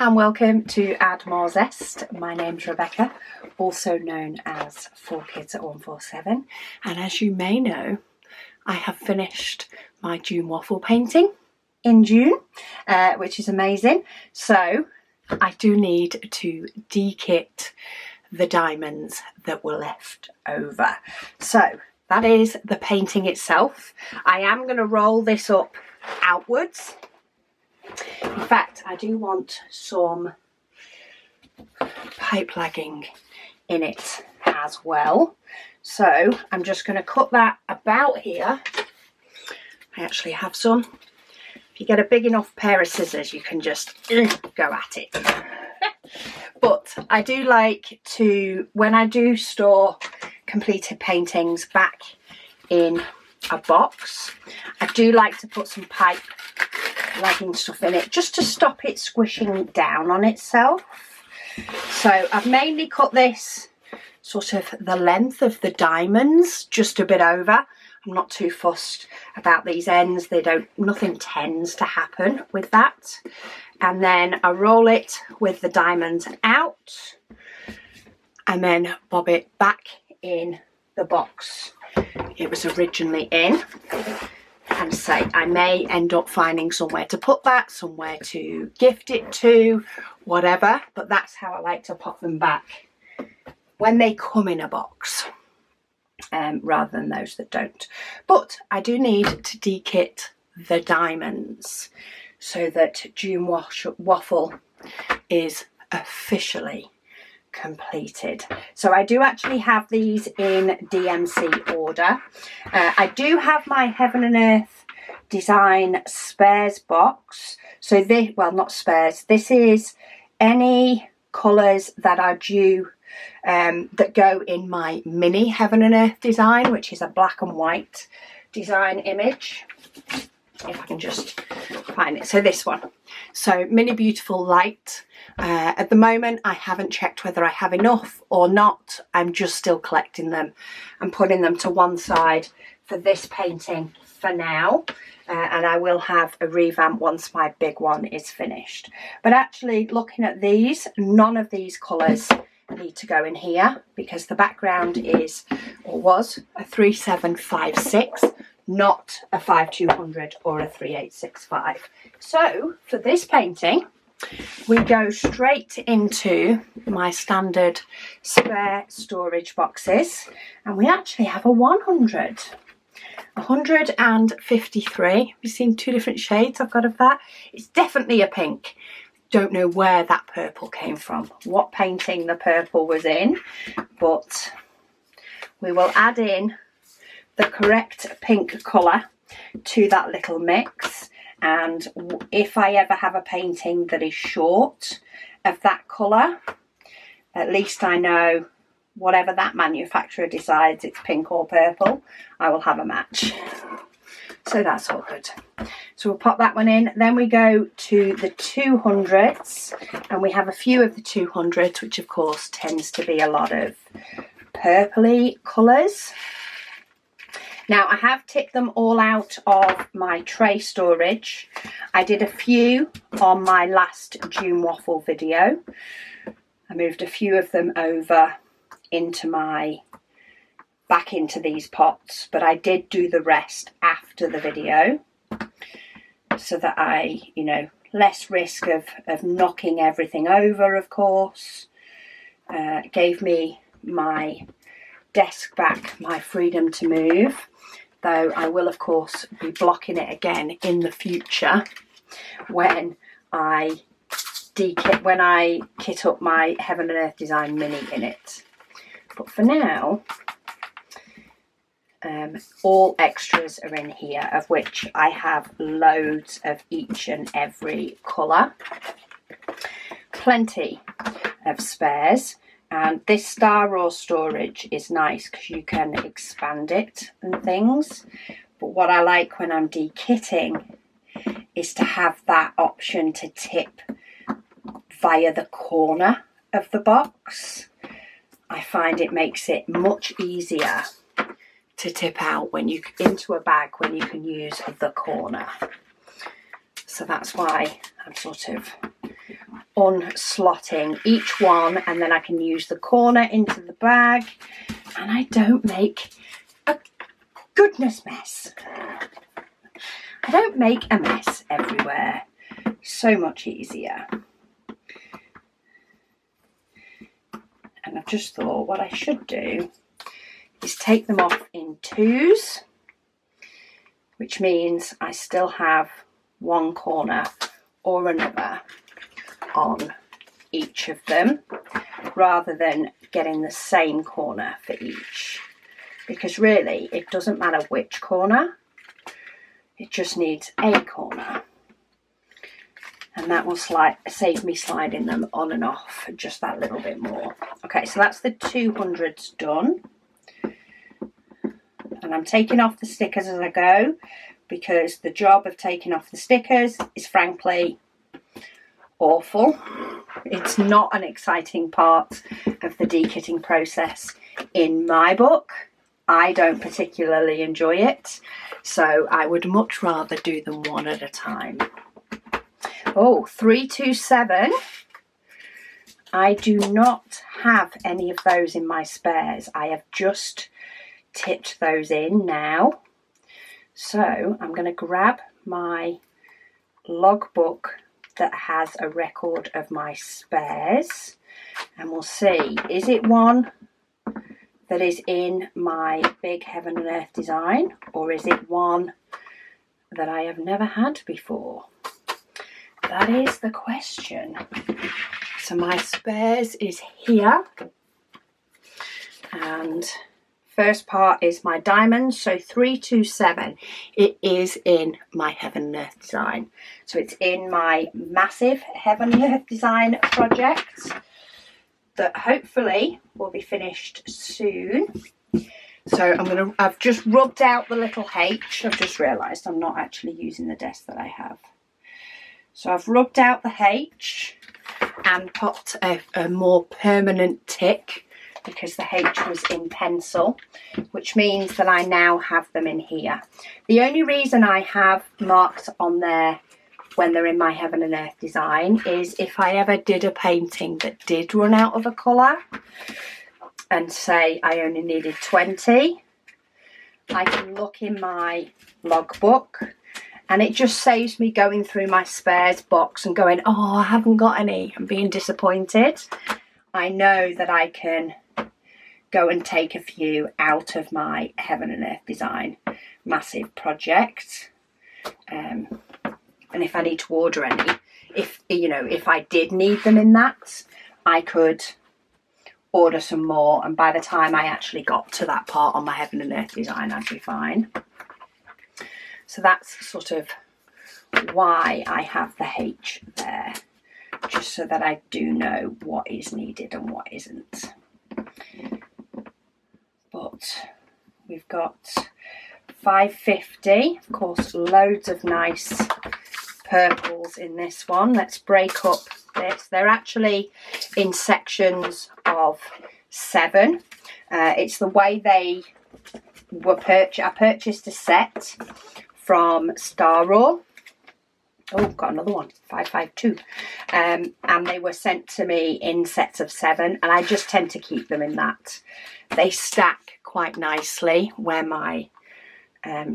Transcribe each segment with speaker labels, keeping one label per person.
Speaker 1: and welcome to Add More Zest. My name's Rebecca, also known as 4Kids at 147, and as you may know, I have finished my June waffle painting in June, which is amazing. So I do need to de-kit the diamonds that were left over. So that is the painting itself. I am going to roll this up outwards. In fact, I do want some pipe lagging in it as well. So I'm just going to cut that about here. I actually have some. If you get a big enough pair of scissors, you can just go at it. But I do like to, when I do store completed paintings back in a box, I do like to put some pipe lagging stuff in it just to stop it squishing down on itself. So I've mainly cut this sort of the length of the diamonds, just a bit over. I'm not too fussed about these ends. Nothing tends to happen with that. And then I roll it with the diamonds out and then bob it back in the box it was originally in. And say I may end up finding somewhere to put that, somewhere to gift it to, whatever, but that's how I like to pop them back when they come in a box, rather than those that don't. But I do need to de-kit the diamonds so that June waffle is officially completed. So I do actually have these in DMC order. I do have my Heaven and Earth design spares box. So this, well, not spares, this is any colours that are due that go in my mini Heaven and Earth design, which is a black and white design image. If I can just find it. So this one. So Mini Beautiful Light. At the moment I haven't checked whether I have enough or not. I'm just still collecting them and putting them to one side for this painting for now. And I will have a revamp once my big one is finished. But actually looking at these, none of these colours need to go in here because the background is, or was, a 3756. Not a 5200 or a 3865. So for this painting, we go straight into my standard spare storage boxes, and we actually have a 100. 153. You've seen two different shades I've got of that. It's definitely a pink. Don't know where that purple came from, what painting the purple was in, but we will add in the correct pink colour to that little mix. And if I ever have a painting that is short of that colour, at least I know whatever that manufacturer decides, it's pink or purple, I will have a match. So that's all good. So we'll pop that one in. Then we go to the 200s, and we have a few of the 200s, which of course tends to be a lot of purpley colours. Now I have tipped them all out of my tray storage. I did a few on my last June waffle video. I moved a few of them over back into these pots, but I did do the rest after the video so that I, less risk of knocking everything over, of course. Gave me my desk back, my freedom to move. Though I will of course be blocking it again in the future when I kit up my Heaven and Earth design mini in it. But for now, all extras are in here, of which I have loads of each and every colour. Plenty of spares. And this Star Raw storage is nice because you can expand it and things. But what I like when I'm de-kitting is to have that option to tip via the corner of the box. I find it makes it much easier to tip out into a bag when you can use the corner. So that's why I'm sort of unslotting each one, and then I can use the corner into the bag and I don't make a goodness mess. I don't make a mess everywhere. So much easier. And I've just thought what I should do is take them off in twos, which means I still have one corner or another on each of them, rather than getting the same corner for each, because really it doesn't matter which corner, it just needs a corner, and that will save me sliding them on and off just that little bit more. Okay, so that's the 200s done, and I'm taking off the stickers as I go, because the job of taking off the stickers is frankly awful. It's not an exciting part of the dekitting process in my book. I don't particularly enjoy it, so I would much rather do them one at a time. Oh, 327. I do not have any of those in my spares. I have just tipped those in now. So I'm going to grab my logbook that has a record of my spares, and we'll see, is it one that is in my big Heaven and Earth design, or is it one that I have never had before? That is the question. So my spares is here, and first part is my diamonds, so 327. It is in my Heaven and Earth design. So it's in my massive Heaven and Earth design project that hopefully will be finished soon. So I've just rubbed out the little H. I've just realised I'm not actually using the desk that I have. So I've rubbed out the H and put a more permanent tick, because the H was in pencil, which means that I now have them in here. The only reason I have marked on there when they're in my Heaven and Earth design is if I ever did a painting that did run out of a colour, and say I only needed 20, I can look in my logbook, and it just saves me going through my spares box and going, oh, I haven't got any, and being disappointed. I know that I can go and take a few out of my Heaven and Earth design massive project, and if I need to order any, if I did need them in that, I could order some more, and by the time I actually got to that part on my Heaven and Earth design, I'd be fine. So that's sort of why I have the H there, just so that I do know what is needed and what isn't. But we've got 550, of course, loads of nice purples in this one. Let's break up this. They're actually in sections of 7. It's the way they were purchased. I purchased a set from Star Raw. Oh, got another one, 552. And they were sent to me in sets of 7, and I just tend to keep them in that. They stack quite nicely where my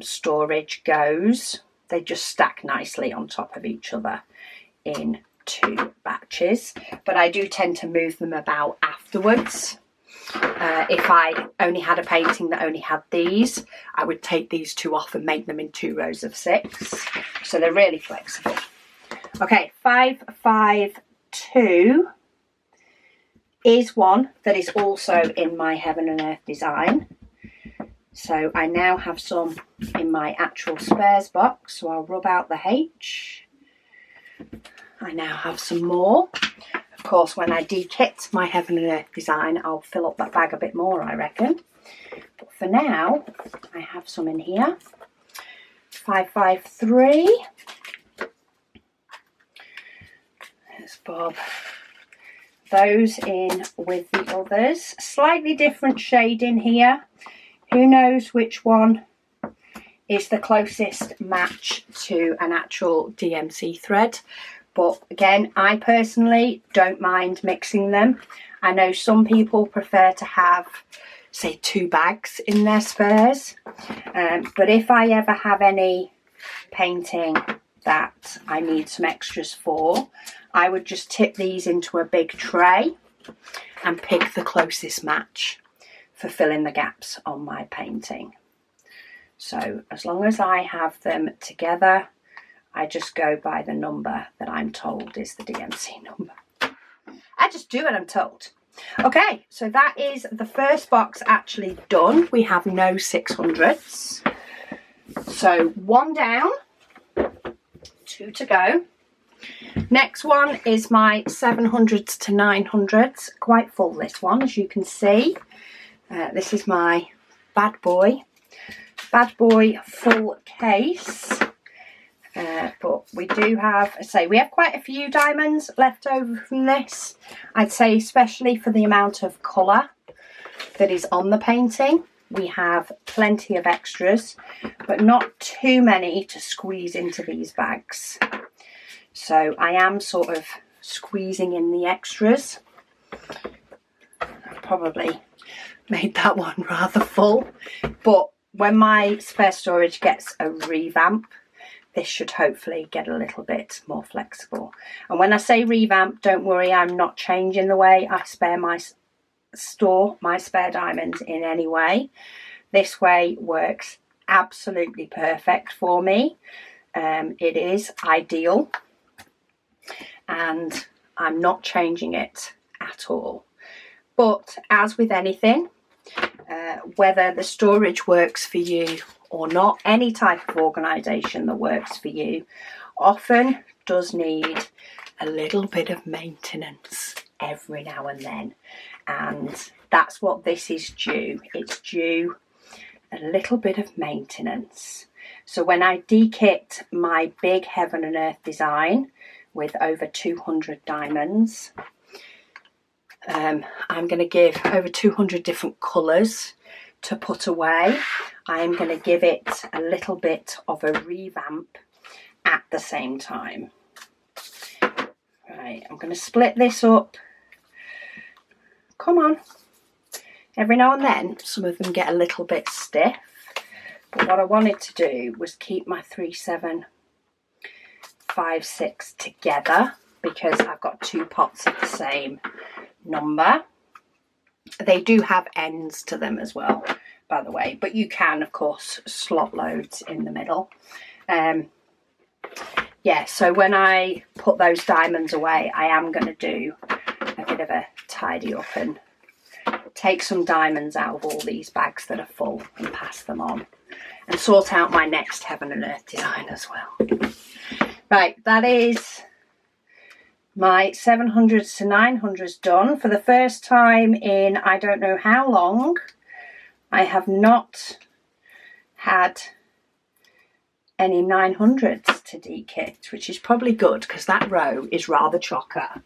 Speaker 1: storage goes. They just stack nicely on top of each other in 2 batches, but I do tend to move them about afterwards. If I only had a painting that only had these, I would take these 2 off and make them in 2 rows of 6. So they're really flexible. Okay, 552 is one that is also in my Heaven and Earth design. So I now have some in my actual spares box, so I'll rub out the H. I now have some more. Of course, when I dekit my Heaven and Earth design, I'll fill up that bag a bit more, I reckon. But for now, I have some in here. 553. There's Bob. Those in with the others. Slightly different shade in here. Who knows which one is the closest match to an actual DMC thread? But again, I personally don't mind mixing them. I know some people prefer to have, say, 2 bags in their spares. But if I ever have any painting that I need some extras for, I would just tip these into a big tray and pick the closest match for filling the gaps on my painting. So as long as I have them together, I just go by the number that I'm told is the DMC number. I just do what I'm told. Okay, so that is the first box actually done. We have no 600s. So 1 down, 2 to go. Next one is my 700s to 900s. Quite full, this one, as you can see. This is my bad boy full case. But we do have, we have quite a few diamonds left over from this. I'd say especially for the amount of colour that is on the painting. We have plenty of extras, but not too many to squeeze into these bags. So I am sort of squeezing in the extras. I've probably made that one rather full, but when my spare storage gets a revamp, this should hopefully get a little bit more flexible. And when I say revamp, don't worry, I'm not changing the way I store my spare diamonds in any way. This way works absolutely perfect for me. It is ideal, and I'm not changing it at all. But as with anything, whether the storage works for you or not, any type of organisation that works for you often does need a little bit of maintenance every now and then, and that's what this is due. It's due a little bit of maintenance. So when I dekit my big heaven and earth design with over 200 diamonds, I'm going to give over 200 different colours to put away. I am going to give it a little bit of a revamp at the same time. Right, I'm going to split this up. Come on. Every now and then, some of them get a little bit stiff. But what I wanted to do was keep my 3, 7, 5, 6 together, because I've got 2 pots of the same number. They do have ends to them as well, by the way, but you can of course slot loads in the middle. Yeah, so when I put those diamonds away, I am going to do a bit of a tidy up and take some diamonds out of all these bags that are full and pass them on, and sort out my next heaven and earth design as well. Right, that is my 700s to 900s done. For the first time in I don't know how long, I have not had any 900s to dekit, which is probably good because that row is rather chocker.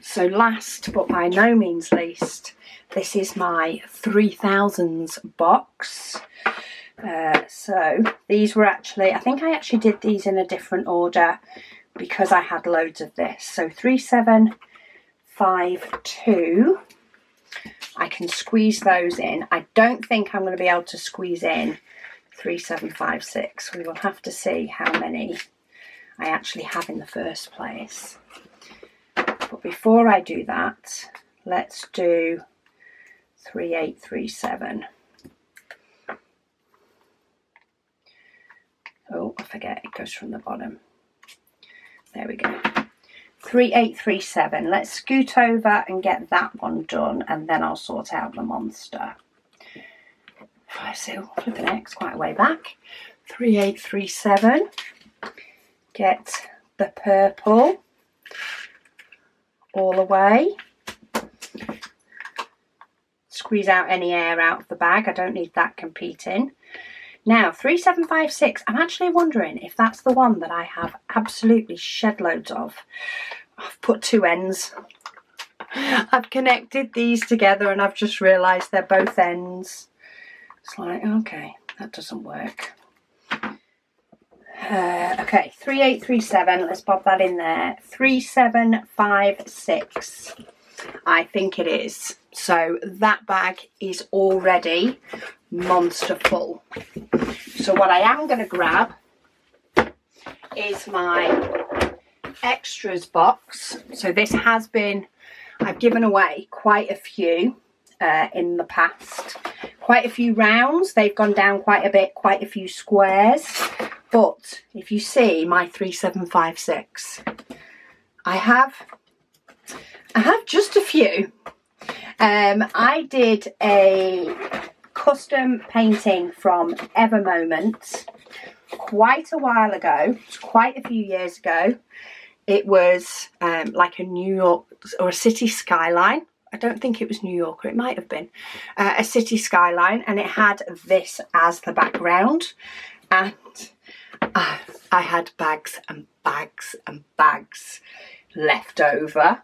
Speaker 1: So last but by no means least, this is my 3000s box. So these were actually, I think I actually did these in a different order because I had loads of this. So 3752, I can squeeze those in. I don't think I'm going to be able to squeeze in 3756. We will have to see how many I actually have in the first place. But before I do that, let's do 3837. Oh, I forget, it goes from the bottom. There we go. 3837. Let's scoot over and get that one done, and then I'll sort out the monster. So, flipping it, it's quite a way back. 3837. Get the purple all away. Squeeze out any air out of the bag. I don't need that competing. Now, 3756, I'm actually wondering if that's the one that I have absolutely shed loads of. I've put 2 ends. I've connected these together and I've just realised they're both ends. It's like, okay, that doesn't work. Okay, 3837, let's bob that in there. 3756, I think it is. So that bag is already monster full. So what I am going to grab is my extras box. So this has been, I've given away quite a few in the past. Quite a few rounds, they've gone down quite a bit, quite a few squares. But if you see my 3756, I have just a few. I did a custom painting from Ever Moment quite a while ago, quite a few years ago. It was like a New York or a city skyline. I don't think it was New York, or it might have been a city skyline, and it had this as the background. And I had bags and bags and bags left over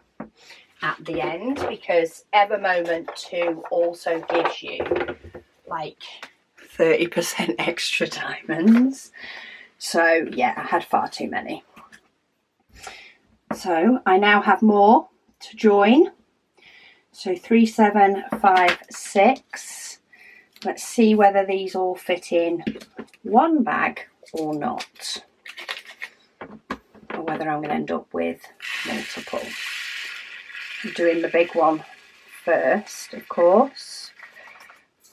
Speaker 1: at the end, because Ever Moment 2 also gives you like 30% extra diamonds. So yeah, I had far too many. So I now have more to join. So 3756. Let's see whether these all fit in one bag or not, or whether I'm going to end up with multiple. I'm doing the big one first, of course.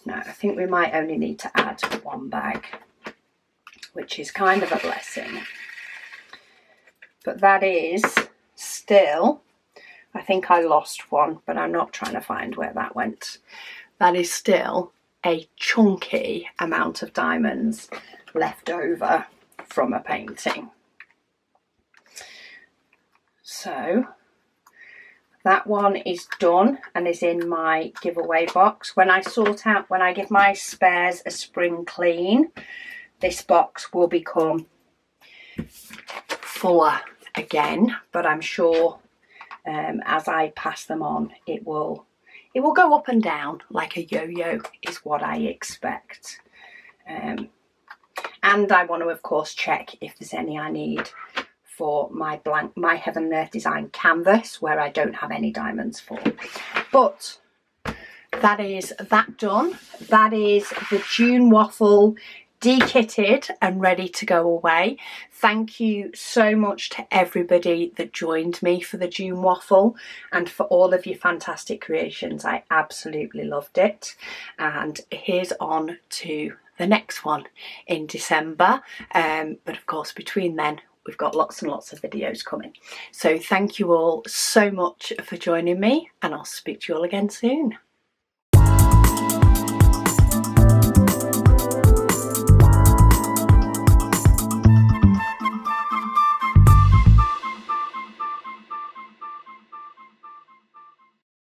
Speaker 1: No, I think we might only need to add one bag, which is kind of a blessing. But that is still, I think I lost one, but I'm not trying to find where that went. That is still a chunky amount of diamonds left over from a painting. So that one is done and is in my giveaway box. When I give my spares a spring clean, this box will become fuller again, but I'm sure as I pass them on, it will go up and down like a yo-yo is what I expect. And I want to, of course, check if there's any I need for my Heaven and Earth design canvas, where I don't have any diamonds for. But that is that done. That is the June waffle de-kitted and ready to go away. Thank you so much to everybody that joined me for the June waffle and for all of your fantastic creations. I absolutely loved it. And here's on to the next one in December. But of course, between then, we've got lots and lots of videos coming. So thank you all so much for joining me, and I'll speak to you all again soon.